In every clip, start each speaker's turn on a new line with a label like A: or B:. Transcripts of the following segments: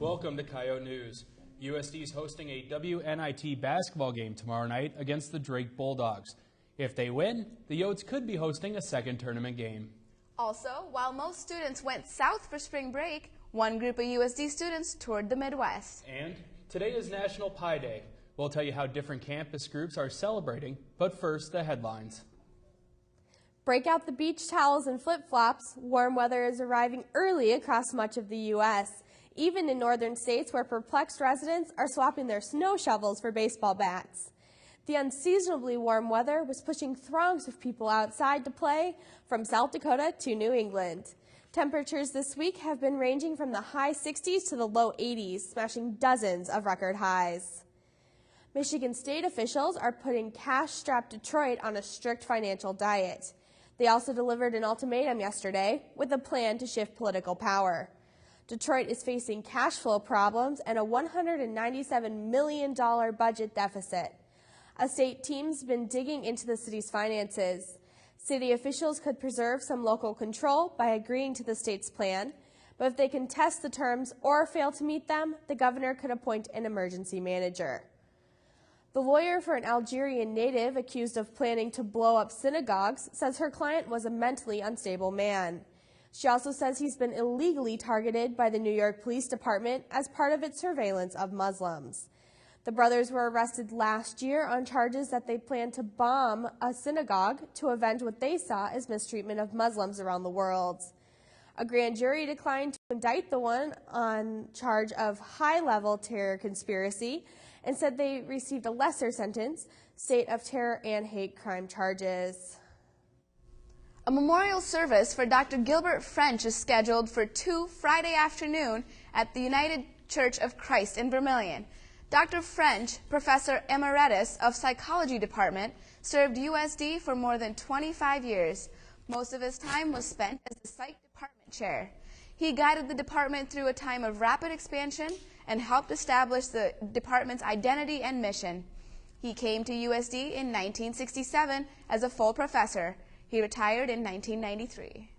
A: Welcome to Coyote News. USD is hosting a WNIT basketball game tomorrow night against the Drake Bulldogs. If they win, the Yotes could be hosting a second tournament game.
B: Also, while most students went south for spring break, one group of USD students toured the Midwest.
A: And today is National Pie Day. We'll tell you how different campus groups are celebrating, but first, the headlines.
C: Break out the beach towels and flip-flops. Warm weather is arriving early across much of the U.S., even in northern states where perplexed residents are swapping their snow shovels for baseball bats. The unseasonably warm weather was pushing throngs of people outside to play from South Dakota to New England. Temperatures this week have been ranging from the high 60s to the low 80s, smashing dozens of record highs. Michigan state officials are putting cash-strapped Detroit on a strict financial diet. They also delivered an ultimatum yesterday with a plan to shift political power. Detroit is facing cash flow problems and a $197 million budget deficit. A state team's been digging into the city's finances. City officials could preserve some local control by agreeing to the state's plan, but if they contest the terms or fail to meet them, the governor could appoint an emergency manager. The lawyer for an Algerian native accused of planning to blow up synagogues says her client was a mentally unstable man. She also says he's been illegally targeted by the New York Police Department as part of its surveillance of Muslims. The brothers were arrested last year on charges that they planned to bomb a synagogue to avenge what they saw as mistreatment of Muslims around the world. A grand jury declined to indict the one on charge of high-level terror conspiracy and said they received a lesser sentence, state of terror and hate crime charges.
B: A memorial service for Dr. Gilbert French is scheduled for Friday afternoon at the United Church of Christ in Vermilion. Dr. French, Professor Emeritus of Psychology Department, served USD for more than 25 years. Most of his time was spent as the Psych Department Chair. He guided the department through a time of rapid expansion and helped establish the department's identity and mission. He came to USD in 1967 as a full professor. He retired in 1993.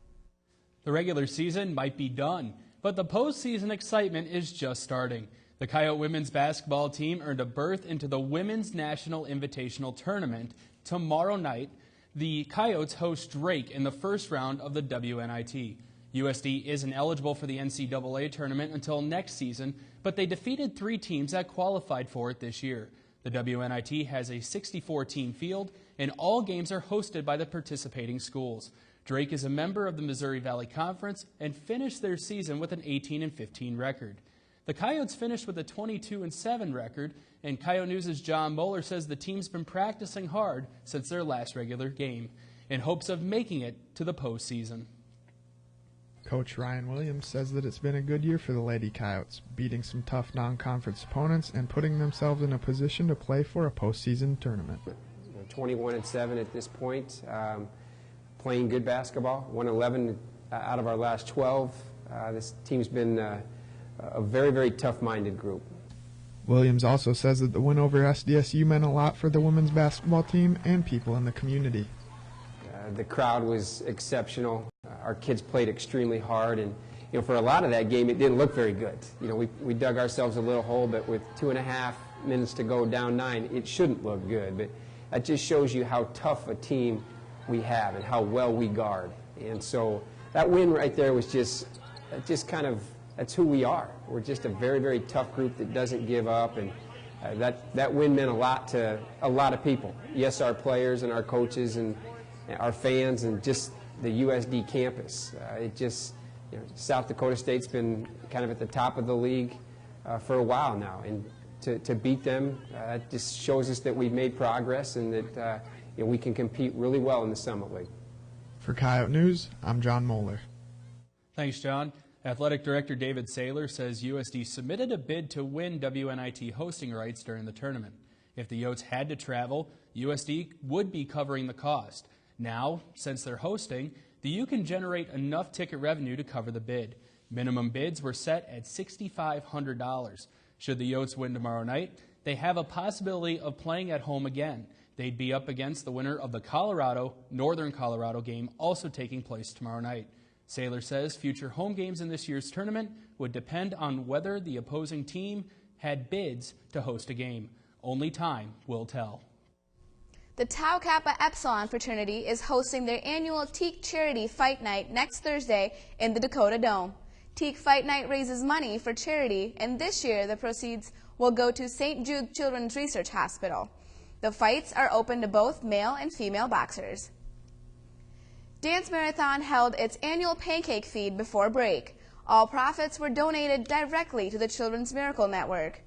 A: The regular season might be done, but the postseason excitement is just starting. The Coyote women's basketball team earned a berth into the Women's National Invitational Tournament. Tomorrow night, the Coyotes host Drake in the first round of the WNIT. USD isn't eligible for the NCAA tournament until next season, but they defeated 3 teams that qualified for it this year. The WNIT has a 64-team field, and all games are hosted by the participating schools. Drake is a member of the Missouri Valley Conference and finished their season with an 18-15 record. The Coyotes finished with a 22-7 record, and Coyote News' John Moeller says the team's been practicing hard since their last regular game in hopes of making it to the postseason.
D: Coach Ryan Williams says that it's been a good year for the Lady Coyotes, beating some tough non-conference opponents and putting themselves in a position to play for a postseason tournament.
E: 21-7 at this point, playing good basketball, won 11 out of our last 12. This team's been a very, very tough-minded group.
D: Williams also says that the win over SDSU meant a lot for the women's basketball team and people in the community.
E: The crowd was exceptional. Our kids played extremely hard, and for a lot of that game, it didn't look very good. We dug ourselves a little hole, but with 2.5 minutes to go, down 9, it shouldn't look good. But that just shows you how tough a team we have and how well we guard. And so that win right there was just kind of, that's who we are. We're just a very, very tough group that doesn't give up, and that win meant a lot to a lot of people. Yes, our players and our coaches and our fans and just the USD campus. South Dakota State's been kind of at the top of the league for a while now, and to beat them just shows us that we've made progress and that we can compete really well in the Summit League.
D: For Coyote News, I'm John Moeller.
A: Thanks, John. Athletic Director David Saylor says USD submitted a bid to win WNIT hosting rights during the tournament. If the Yotes had to travel, USD would be covering the cost. Now, since they're hosting, the U can generate enough ticket revenue to cover the bid. Minimum bids were set at $6,500. Should the Yotes win tomorrow night, they have a possibility of playing at home again. They'd be up against the winner of the Northern Colorado game also taking place tomorrow night. Saylor says future home games in this year's tournament would depend on whether the opposing team had bids to host a game. Only time will tell.
B: The Tau Kappa Epsilon fraternity is hosting their annual Teak Charity Fight Night next Thursday in the Dakota Dome. Teak Fight Night raises money for charity, and this year the proceeds will go to St. Jude Children's Research Hospital. The fights are open to both male and female boxers. Dance Marathon held its annual pancake feed before break. All profits were donated directly to the Children's Miracle Network.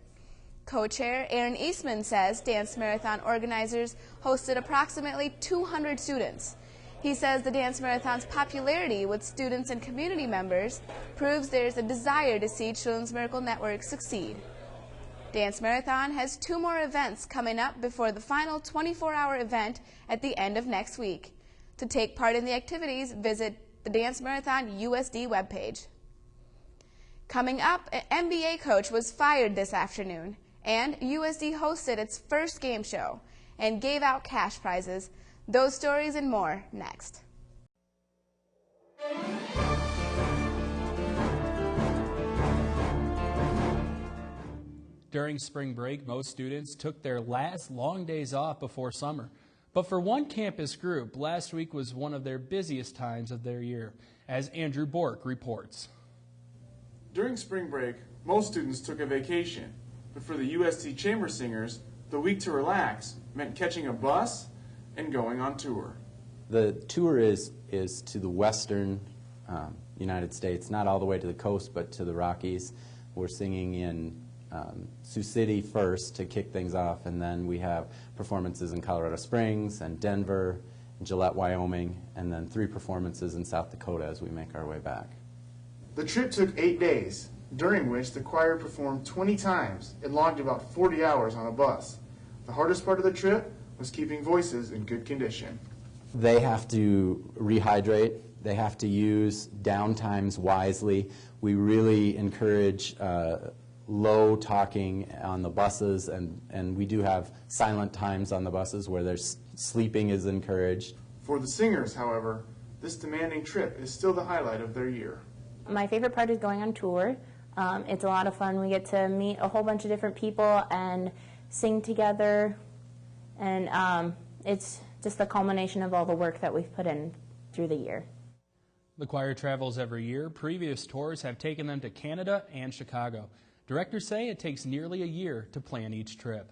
B: Co-chair Aaron Eastman says Dance Marathon organizers hosted approximately 200 students. He says the Dance Marathon's popularity with students and community members proves there's a desire to see Children's Miracle Network succeed. Dance Marathon has 2 more events coming up before the final 24-hour event at the end of next week. To take part in the activities, visit the Dance Marathon USD webpage. Coming up, an NBA coach was fired this afternoon, and USD hosted its first game show and gave out cash prizes. Those stories and more next.
A: During spring break, most students took their last long days off before summer. But for one campus group, last week was one of their busiest times of their year, as Andrew Bork reports.
F: During spring break, most students took a vacation, but for the USD Chamber Singers, the week to relax meant catching a bus and going on tour.
G: The tour is to the western United States, not all the way to the coast, but to the Rockies. We're singing in Sioux City first to kick things off, and then we have performances in Colorado Springs and Denver, and Gillette, Wyoming, and then 3 performances in South Dakota as we make our way back.
F: The trip took 8 days, during which the choir performed 20 times and logged about 40 hours on a bus. The hardest part of the trip was keeping voices in good condition.
G: They have to rehydrate. They have to use downtimes wisely. We really encourage low talking on the buses, and we do have silent times on the buses where there's sleeping is encouraged.
F: For the singers, however, this demanding trip is still the highlight of their year.
H: My favorite part is going on tour. It's a lot of fun. We get to meet a whole bunch of different people and sing together, and it's just the culmination of all the work that we've put in through the year.
A: The choir travels every year. Previous tours have taken them to Canada and Chicago. Directors say it takes nearly a year to plan each trip.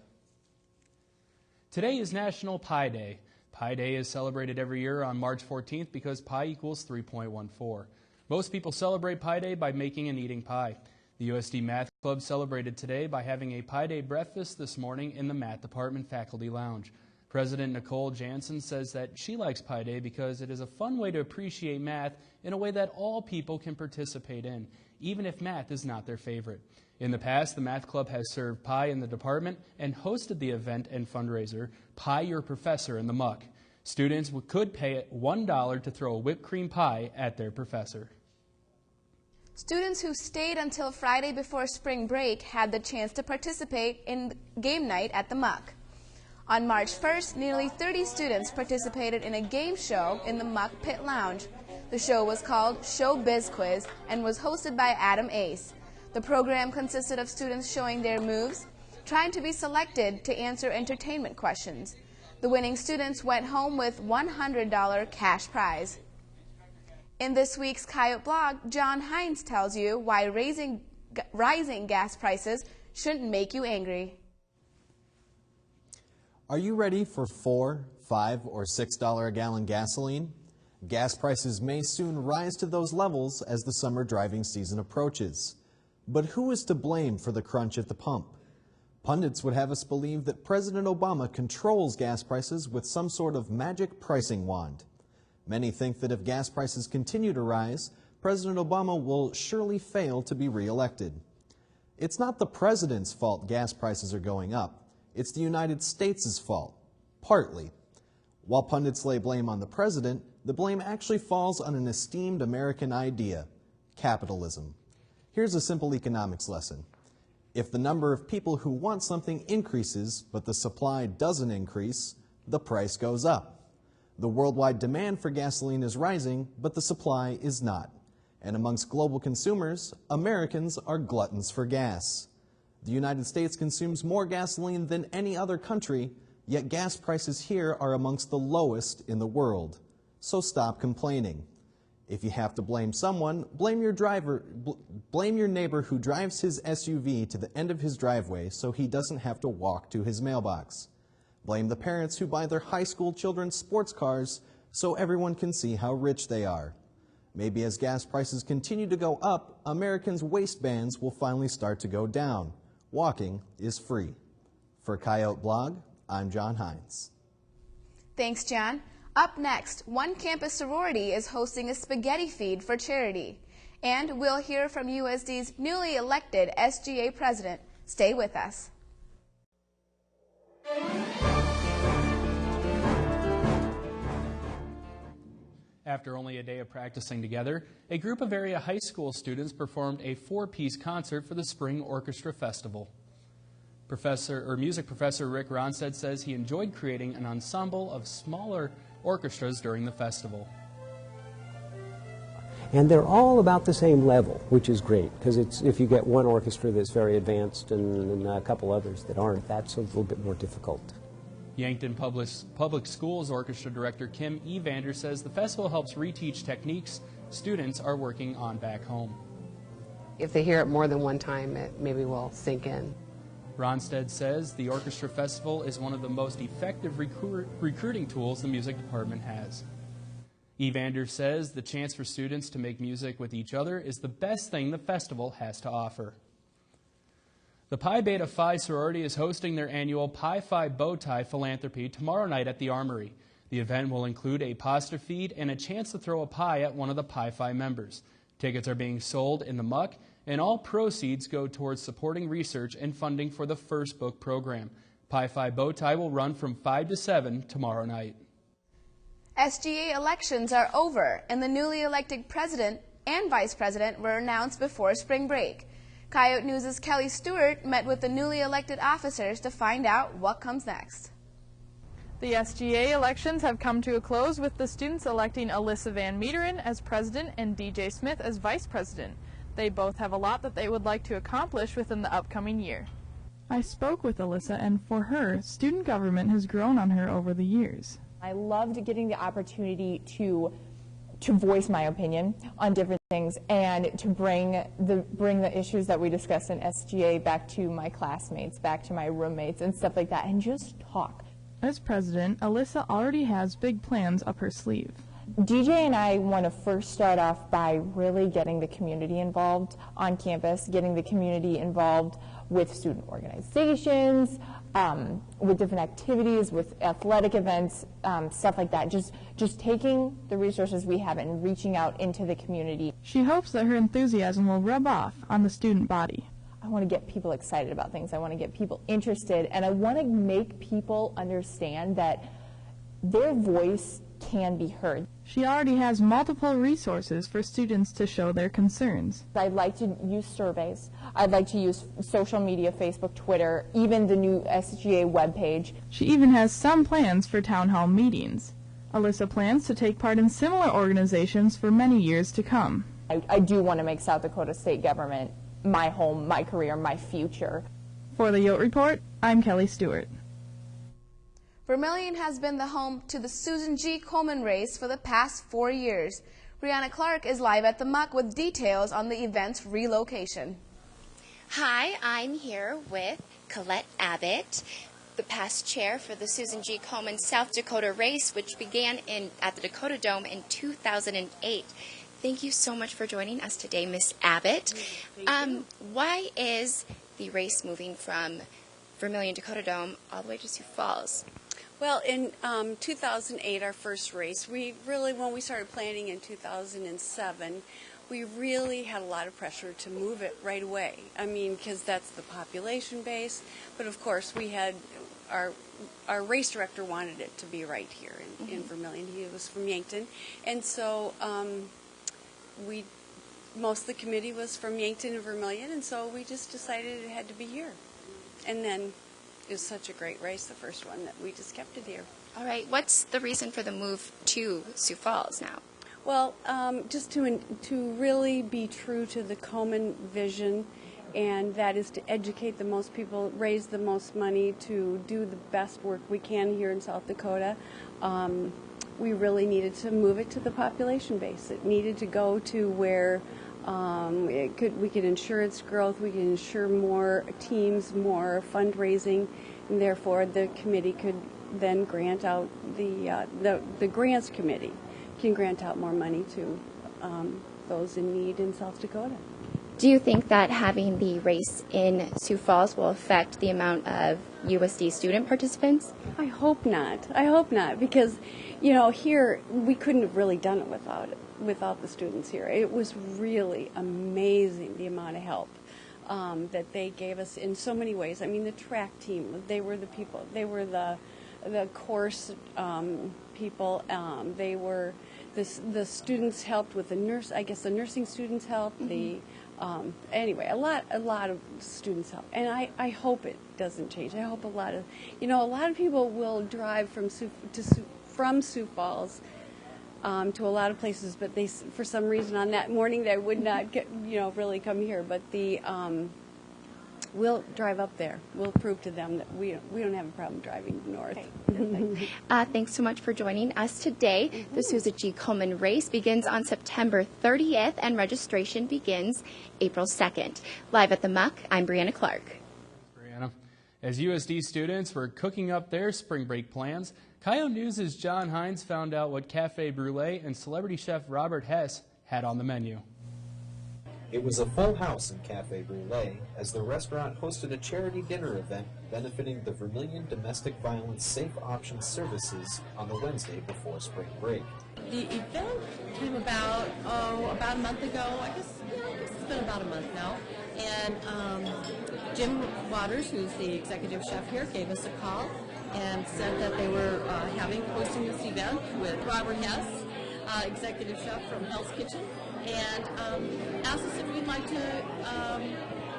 A: Today is National Pi Day. Pi Day is celebrated every year on March 14th because pi equals 3.14. Most people celebrate Pi Day by making and eating pie. The USD Math Club celebrated today by having a Pi Day breakfast this morning in the Math Department Faculty Lounge. President Nicole Jansen says that she likes Pi Day because it is a fun way to appreciate math in a way that all people can participate in, even if math is not their favorite. In the past, the Math Club has served pie in the department and hosted the event and fundraiser, Pie Your Professor in the Muck. Students could pay $1 to throw a whipped cream pie at their professor.
B: Students who stayed until Friday before spring break had the chance to participate in game night at the Muck. On March 1st, nearly 30 students participated in a game show in the Muck Pit Lounge. The show was called Show Biz Quiz and was hosted by Adam Ace. The program consisted of students showing their moves, trying to be selected to answer entertainment questions. The winning students went home with $100 cash prize. In this week's Coyote blog, John Hines tells you why rising gas prices shouldn't make you angry.
I: Are you ready for $4, $5, or $6 a gallon gasoline? Gas prices may soon rise to those levels as the summer driving season approaches. But who is to blame for the crunch at the pump? Pundits would have us believe that President Obama controls gas prices with some sort of magic pricing wand. Many think that if gas prices continue to rise, President Obama will surely fail to be reelected. It's not the president's fault gas prices are going up. It's the United States' fault, partly. While pundits lay blame on the president, the blame actually falls on an esteemed American idea, capitalism. Here's a simple economics lesson. If the number of people who want something increases, but the supply doesn't increase, the price goes up. The worldwide demand for gasoline is rising, but the supply is not. And amongst global consumers, Americans are gluttons for gas. The United States consumes more gasoline than any other country, yet gas prices here are amongst the lowest in the world. So stop complaining. If you have to blame someone, blame your neighbor who drives his SUV to the end of his driveway so he doesn't have to walk to his mailbox. Blame the parents who buy their high school children sports cars so everyone can see how rich they are. Maybe as gas prices continue to go up, Americans' waistbands will finally start to go down. Walking is free. For Coyote Blog, I'm John Hines.
B: Thanks, John. Up next, one campus sorority is hosting a spaghetti feed for charity. And we'll hear from USD's newly elected SGA president. Stay with us.
A: After only a day of practicing together, a group of area high school students performed a four-piece concert for the Spring Orchestra Festival. Music professor Rick Ronstadt says he enjoyed creating an ensemble of smaller orchestras during the festival.
J: And they're all about the same level, which is great, because if you get one orchestra that's very advanced and a couple others that aren't, that's a little bit more difficult.
A: Yankton Public Schools Orchestra Director Kim Evander says the festival helps reteach techniques students are working on back home.
K: If they hear it more than one time, it maybe will sink in.
A: Ronstadt says the Orchestra Festival is one of the most effective recruiting tools the music department has. Evander says the chance for students to make music with each other is the best thing the festival has to offer. The Pi Beta Phi sorority is hosting their annual Pi Phi Bow Tie Philanthropy tomorrow night at the Armory. The event will include a pasta feed and a chance to throw a pie at one of the Pi Phi members. Tickets are being sold in the muck, and all proceeds go towards supporting research and funding for the First Book program. Pi Phi Bow Tie will run from 5 to 7 tomorrow night.
B: SGA elections are over, and the newly elected president and vice president were announced before spring break. Coyote News' Kelly Stewart met with the newly elected officers to find out what comes next.
L: The SGA elections have come to a close with the students electing Alyssa Van Meteren as president and DJ Smith as vice president. They both have a lot that they would like to accomplish within the upcoming year. I spoke with Alyssa, and for her, student government has grown on her over the years.
M: I loved getting the opportunity to voice my opinion on different things and to bring the issues that we discussed in SGA back to my classmates, back to my roommates and stuff like that, and just talk.
L: As president, Alyssa already has big plans up her sleeve.
M: DJ and I want to first start off by really getting the community involved on campus, getting the community involved with student organizations, with different activities, with athletic events, stuff like that. Just taking the resources we have and reaching out into the community.
L: She hopes that her enthusiasm will rub off on the student body.
M: I want to get people excited about things. I want to get people interested, and I want to make people understand that their voice can be heard.
L: She already has multiple resources for students to show their concerns.
M: I'd like to use surveys. I'd like to use social media, Facebook, Twitter, even the new SGA webpage.
L: She even has some plans for town hall meetings. Alyssa plans to take part in similar organizations for many years to come.
M: I do want to make South Dakota state government my home, my career, my future.
L: For the Yote Report, I'm Kelly Stewart.
B: Vermilion has been the home to the Susan G. Komen race for the past 4 years. Brianna Clark is live at the muck with details on the event's relocation.
N: Hi, I'm here with Colette Abbott, the past chair for the Susan G. Komen South Dakota race, which began at the Dakota Dome in 2008. Thank you so much for joining us today, Miss Abbott. Why is the race moving from Vermilion Dakota Dome all the way to Sioux Falls?
O: Well, in 2008, our first race, when we started planning in 2007, we really had a lot of pressure to move it right away. I mean, because that's the population base. But of course, we had our race director wanted it to be right here in Vermilion. He was from Yankton, and so most of the committee was from Yankton and Vermilion, and so we just decided it had to be here. And then it was such a great race, the first one, that we just kept it here.
N: All right. What's the reason for the move to Sioux Falls now?
O: Well, just to really be true to the Komen vision, and that is to educate the most people, raise the most money, to do the best work we can here in South Dakota. We really needed to move it to the population base. It needed to go to where we could ensure its growth, we could ensure more teams, more fundraising, and therefore the committee could then grant out the grants committee can grant out more money to those in need in South Dakota.
N: Do you think that having the race in Sioux Falls will affect the amount of USD student participants?
O: I hope not. I hope not, because, you know, here we couldn't have really done it without the students here. It was really amazing, the amount of help that they gave us in so many ways. I mean, the track team, they were the people. They were the course people. They were the students helped with the nurse. I guess the nursing students helped. Mm-hmm. Anyway, a lot of students help, and I hope it doesn't change. I hope a lot of people will drive from Sioux Falls to a lot of places, but they, for some reason, on that morning they would not really come here. But we'll drive up there. We'll prove to them that we don't have a problem driving north.
N: Okay. Thanks so much for joining us today. Mm-hmm. The Susan G. Komen race begins on September 30th, and registration begins April 2nd. Live at the Muck, I'm Brianna Clark.
A: Thanks, Brianna. As USD students were cooking up their spring break plans, Coyote News' John Hines found out what Cafe Brulee and celebrity chef Robert Hess had on the menu.
I: It was a full house in Cafe Brulee as the restaurant hosted a charity dinner event benefiting the Vermilion Domestic Violence Safe Options Services on the Wednesday before spring break.
P: The event came about a month ago. I guess it's been about a month now. And Jim Waters, who's the executive chef here, gave us a call and said that they were hosting this event with Robert Hess, executive chef from Hell's Kitchen, and asked us if we'd like to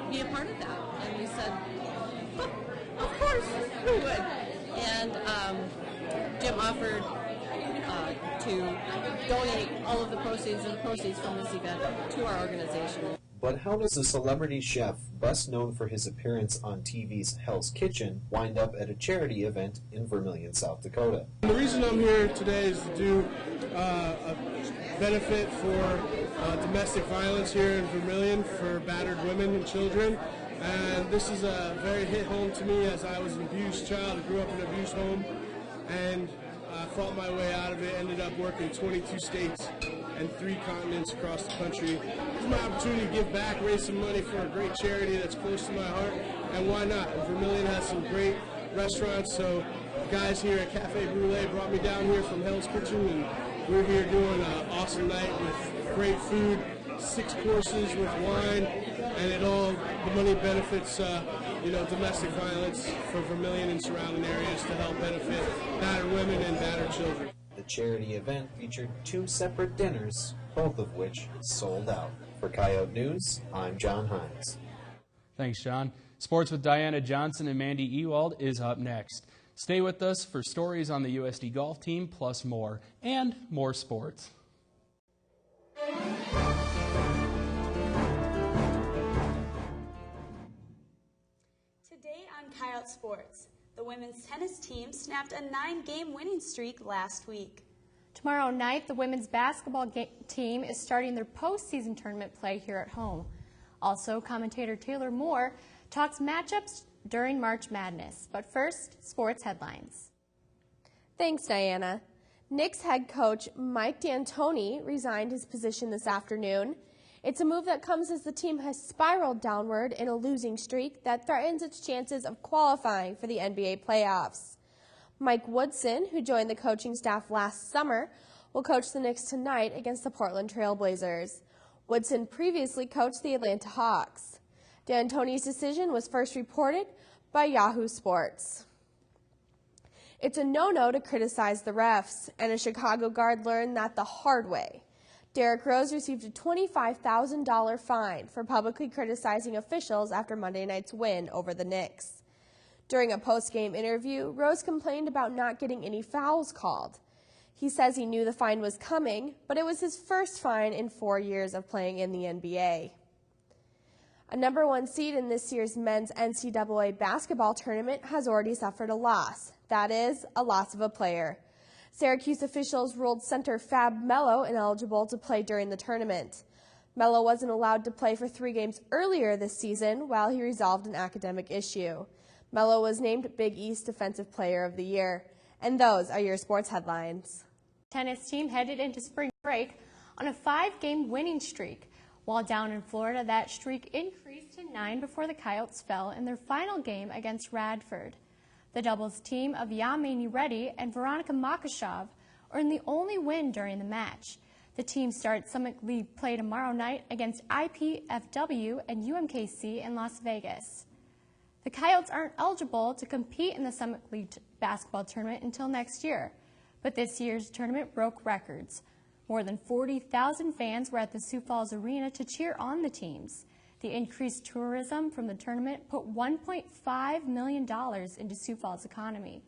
P: be a part of that. And we said, oh, of course, we would. And Jim offered to donate all of the proceeds from this event to our organization.
I: But how does a celebrity chef, best known for his appearance on TV's Hell's Kitchen, wind up at a charity event in Vermilion, South Dakota?
Q: The reason I'm here today is to do a benefit for domestic violence here in Vermilion for battered women and children. And this is very hit home to me, as I was an abused child. I grew up in an abused home and fought my way out of it, ended up working 22 states and 3 continents across the country. This is my opportunity to give back, raise some money for a great charity that's close to my heart, and why not? Vermilion has some great restaurants, so the guys here at Cafe Brulee brought me down here from Hell's Kitchen, and we're here doing an awesome night with great food, 6 courses with wine, and the money benefits domestic violence for Vermilion and surrounding areas to help benefit battered women and battered children.
I: The charity event featured 2 separate dinners, both of which sold out. For Coyote News, I'm John Hines.
A: Thanks, John. Sports with Diana Johnson and Mandy Ewald is up next. Stay with us for stories on the USD golf team, plus more, and more sports.
R: Today on Coyote Sports, the women's tennis team snapped a 9-game winning streak last week.
S: Tomorrow night, the women's basketball team is starting their postseason tournament play here at home. Also, commentator Taylor Moore talks matchups during March Madness. But first, sports headlines.
C: Thanks, Diana. Knicks head coach Mike D'Antoni resigned his position this afternoon. It's a move that comes as the team has spiraled downward in a losing streak that threatens its chances of qualifying for the NBA playoffs. Mike Woodson, who joined the coaching staff last summer, will coach the Knicks tonight against the Portland Trail Blazers. Woodson previously coached the Atlanta Hawks. D'Antoni's decision was first reported by Yahoo Sports. It's a no-no to criticize the refs, and a Chicago guard learned that the hard way. Derrick Rose received a $25,000 fine for publicly criticizing officials after Monday night's win over the Knicks. During a post-game interview, Rose complained about not getting any fouls called. He says he knew the fine was coming, but it was his first fine in 4 years of playing in the NBA. A number 1 seed in this year's men's NCAA basketball tournament has already suffered a loss. That is, a loss of a player. Syracuse officials ruled center Fab Melo ineligible to play during the tournament. Melo wasn't allowed to play for 3 games earlier this season while he resolved an academic issue. Melo was named Big East Defensive Player of the Year. And those are your sports headlines.
S: Tennis team headed into spring break on a 5-game winning streak. While down in Florida, that streak increased to 9 before the Coyotes fell in their final game against Radford. The doubles team of Yamini Reddy and Veronika Makashov earned the only win during the match. The team starts Summit League play tomorrow night against IPFW and UMKC in Las Vegas. The Coyotes aren't eligible to compete in the Summit League basketball tournament until next year, but this year's tournament broke records. More than 40,000 fans were at the Sioux Falls Arena to cheer on the teams. The increased tourism from the tournament put $1.5 million into Sioux Falls' economy.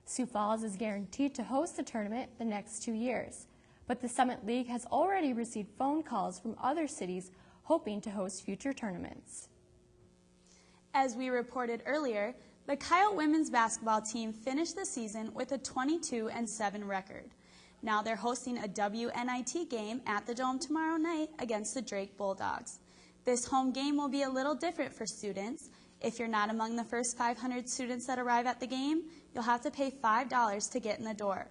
S: Sioux Falls is guaranteed to host the tournament the next 2 years, but the Summit League has already received phone calls from other cities hoping to host future tournaments.
R: As we reported earlier, the Coyote women's basketball team finished the season with a 22-7 record. Now they're hosting a WNIT game at the Dome tomorrow night against the Drake Bulldogs. This home game will be a little different for students. If you're not among the first 500 students that arrive at the game, you'll have to pay $5 to get in the door.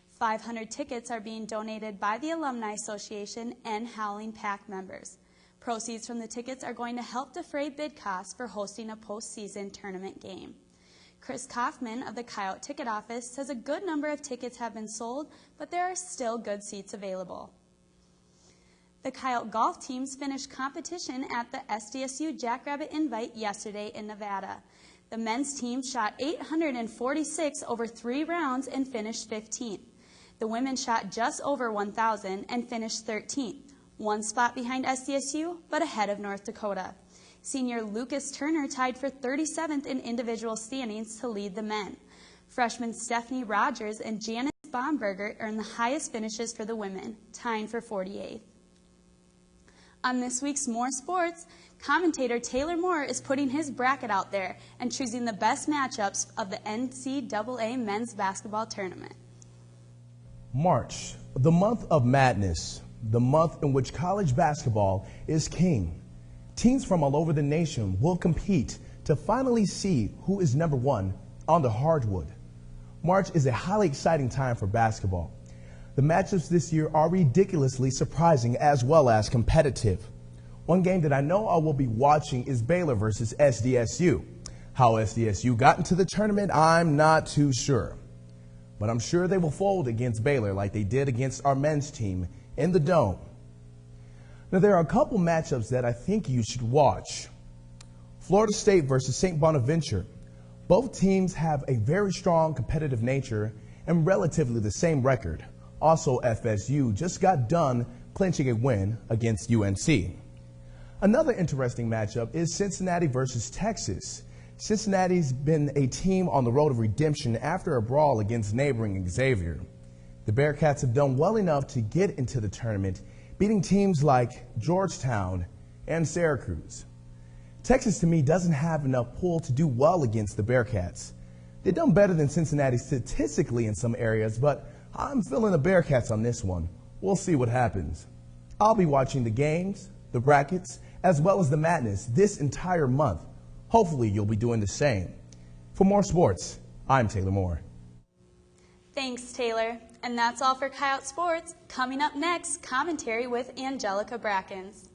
R: 500 tickets are being donated by the Alumni Association and Howling Pack members. Proceeds from the tickets are going to help defray bid costs for hosting a postseason tournament game. Chris Kaufman of the Coyote Ticket Office says a good number of tickets have been sold, but there are still good seats available. The Coyote golf teams finished competition at the SDSU Jackrabbit Invite yesterday in Nevada. The men's team shot 846 over 3 rounds and finished 15th. The women shot just over 1,000 and finished 13th, 1 spot behind SDSU, but ahead of North Dakota. Senior Lucas Turner tied for 37th in individual standings to lead the men. Freshmen Stephanie Rogers and Janice Bomberger earned the highest finishes for the women, tying for 48th. On this week's More Sports, commentator Taylor Moore is putting his bracket out there and choosing the best matchups of the NCAA men's basketball tournament.
T: March, the month of madness, the month in which college basketball is king. Teams from all over the nation will compete to finally see who is number 1 on the hardwood. March is a highly exciting time for basketball. The matchups this year are ridiculously surprising as well as competitive. One game that I know I will be watching is Baylor versus SDSU. How SDSU got into the tournament, I'm not too sure. But I'm sure they will fold against Baylor like they did against our men's team in the Dome. Now, there are a couple matchups that I think you should watch. Florida State versus St. Bonaventure. Both teams have a very strong competitive nature and relatively the same record. Also, FSU just got done clinching a win against UNC. Another interesting matchup is Cincinnati versus Texas. Cincinnati's been a team on the road of redemption after a brawl against neighboring Xavier. The Bearcats have done well enough to get into the tournament, beating teams like Georgetown and Syracuse. Texas, to me, doesn't have enough pull to do well against the Bearcats. They've done better than Cincinnati statistically in some areas, but I'm feeling the Bearcats on this one. We'll see what happens. I'll be watching the games, the brackets, as well as the madness this entire month. Hopefully you'll be doing the same. For more sports, I'm Taylor Moore.
R: Thanks, Taylor. And that's all for Coyote Sports. Coming up next, commentary with Angelica Brackens.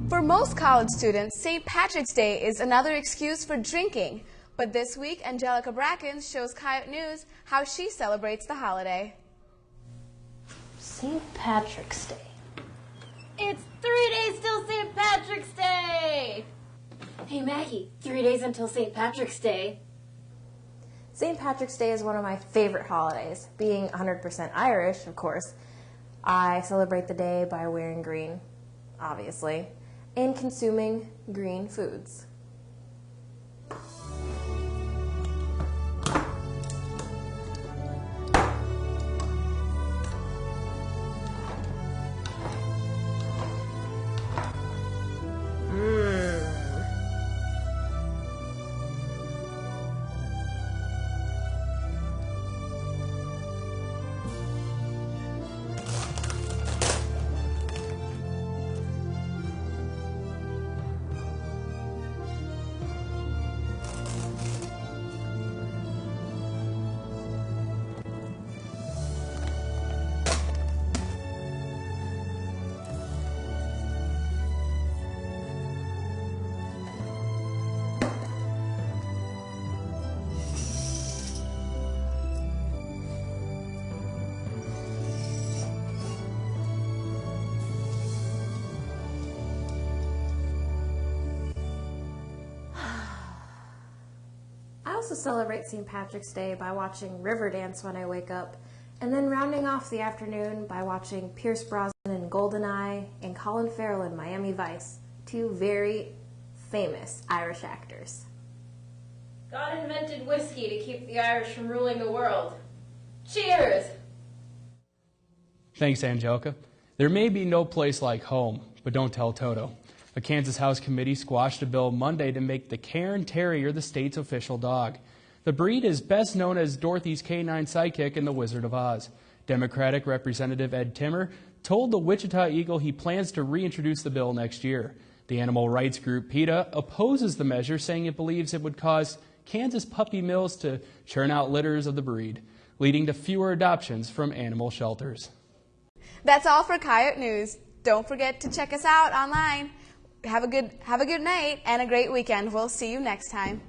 B: For most college students, St. Patrick's Day is another excuse for drinking. But this week, Angelica Brackens shows Coyote News how she celebrates the holiday.
U: St. Patrick's Day. It's 3 days till St. Patrick's Day! Hey Maggie, 3 days until St. Patrick's Day.
C: St. Patrick's Day is one of my favorite holidays. Being 100% Irish, of course, I celebrate the day by wearing green, obviously, and consuming green foods. I also celebrate St. Patrick's Day by watching Riverdance when I wake up, and then rounding off the afternoon by watching Pierce Brosnan in GoldenEye and Colin Farrell in Miami Vice, two very famous Irish actors.
U: God invented whiskey to keep the Irish from ruling the world. Cheers!
A: Thanks, Angelica. There may be no place like home, but don't tell Toto. A Kansas House committee squashed a bill Monday to make the Cairn Terrier the state's official dog. The breed is best known as Dorothy's canine sidekick in The Wizard of Oz. Democratic Representative Ed Timmer told the Wichita Eagle he plans to reintroduce the bill next year. The animal rights group PETA opposes the measure, saying it believes it would cause Kansas puppy mills to churn out litters of the breed, leading to fewer adoptions from animal shelters.
B: That's all for Coyote News. Don't forget to check us out online. Have a good night and a great weekend. We'll see you next time.